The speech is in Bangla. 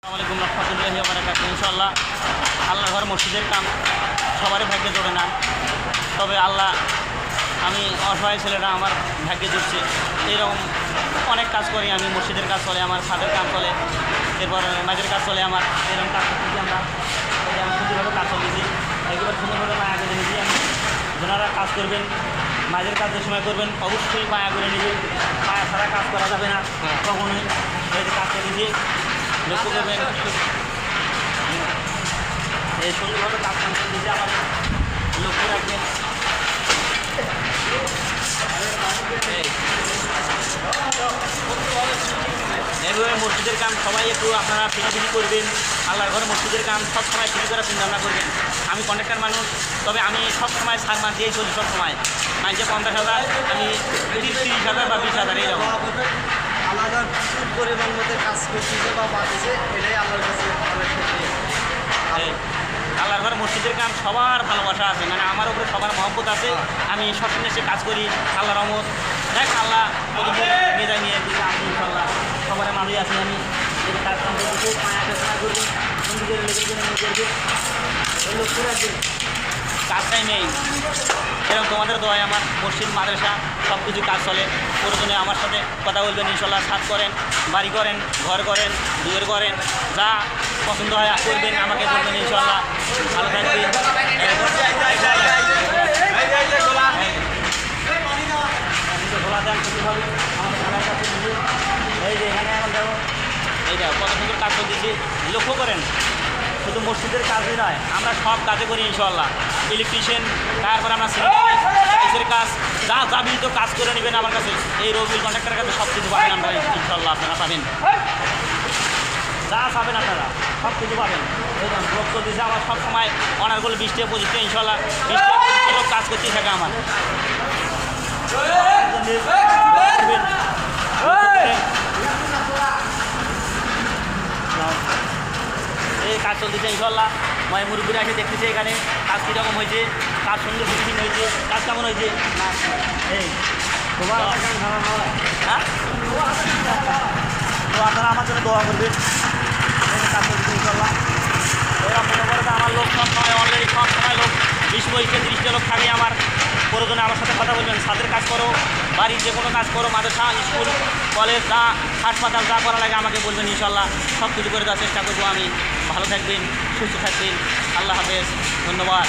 আসসালামু আলাইকুম রহমতুল্লাহি ওয়া বারাকাতুহু। ইনশাআল্লাহ আল্লাহর ঘর মসজিদের কাম সবারই ভাগ্যে জোটে না, তবে আল্লাহ আমি অসহায় ছেলেরা আমার ভাগ্যে জুটছে। এইরকম অনেক কাজ করি আমি, মসজিদের কাজ চলে আমার, ছাদের কাজ চলে, এরপর মাঝের কাজ চলে আমার। এরকম কাজ করতেছি আমরা, আমি সুন্দরভাবে কাজ চলতেছি, একেবারে সুন্দরভাবে মায়া করে নিয়েছি আমি। যারা কাজ করবেন, মাঝের কাজ যে সময় করবেন অবশ্যই মায়া করে নিজে, মায়া ছাড়া কাজ করা যাবে না কখনোই। এই যে কাজ করেছি লক্ষ্য করবেন, এই সুন্দরভাবে কাজ কাম করতেছি আমার, লক্ষ্য রাখবেন। এইভাবে মসজিদের কাম সবাই একটু আপনারা ফিরি করবেন। আল্লাহর ঘরে মসজিদের কাম সবসময় ফিরি করে চিন্তাভাবনা করবেন। আমি কন্ট্রাক্টর মানুষ, তবে আমি সবসময় সার মার দিয়েই চলি সবসময়। মাঝে 50,000, আমি 30,000 বা 20,000 এইরকম আলাদা প্রচুর পরিমাণ মধ্যে কাজ করতেছে বা পাচ্ছে, এটাই আল্লাহর কাছে আল্লাহর ঘরে মসজিদের কাম সবার ভালোবাসা আছে, মানে আমার উপরে সবার মহব্বত আছে। আমি সবসময় সে কাজ করি, আল্লাহ রহমত দেখ আল্লাহ মেজায় নিয়ে দিকে আমি ইনশাল্লাহ সবার মাঝে আছি। আমি এই কাজ কাম করতে মায়াকে সহায় করবো, নিজের লেগে জন্য করবে, লক্ষ্য রাখবে, কাজটাই নেই। এরকম তোমাদের দোয়ায় আমার মসজিদ মাদ্রাসা সব কিছু কাজ চলে। প্রয়োজনে আমার সাথে কথা বলবেন ইনশাল্লাহ। ছাদ করেন, বাড়ি করেন, ঘর করেন, দুয়ের করেন, যা পছন্দ হয় করবেন, আমাকে বলবেন ইনশাল্লাহ। ভালো থাকবেন। খোলা দেন খুবইভাবে আমাদের ঘরের কাছে নিজে। এই যে এখানে এখন দেখো, এই দেখো কত সুন্দর কাজ করতেছি, লক্ষ্য করেন। শুধু মসজিদের কাজই নয়, আমরা সব কাজে করি ইনশাল্লাহ। ইলেকট্রিশিয়ান, তারপর আমরা সিমেন্টের কাজ, যা যাবি তো কাজ করে নেবেন আমার কাছে। এই রবিউল কন্ট্রাক্টরের কাছে সব কিছু পাবেন আমরা ইনশাল্লাহ, আপনারা পাবেন, যা পাবেন আপনারা সব কিছু পাবেন। এই ব্লক চলতেছে আমার সবসময় অনারগুলো 20 থেকে 25 টাকা ইনশাল্লাহ, 20 থেকে 25 লোক কাজ করতেই থাকে আমার। এই কাজ চলতেছে ইনশাল্লাহ। মই মুরব্বীরা এসে দেখতেছে এখানে কাজ কীরকম হয়েছে, কাজ সুন্দর ফিনিশিং হয়েছে, কাজ কেমন হয়েছে। এই হ্যাঁ, তো আপনারা আমার জন্য দোয়া করবেন। কাজ চলতেছে ইনশাল্লাহ। এরা মনে করে আমার লোক সব সময় অলরেডি সব সময় লোক 20-25 30টা লোক থাকে আমার। প্রয়োজনে আমার সাথে কথা বলবেন। ছাদের কাজ করো, বাড়ির যে কোনো কাজ করো, মাদ্রাসা, স্কুল, কলেজ, যা হাসপাতাল যা করা লাগে আমাকে বলবেন ইনশাল্লাহ। সব কিছু করে দেওয়ার চেষ্টা করবো আমি। ভালো থাকবেন, সুস্থ থাকবেন। আল্লাহ হাফেজ, ধন্যবাদ।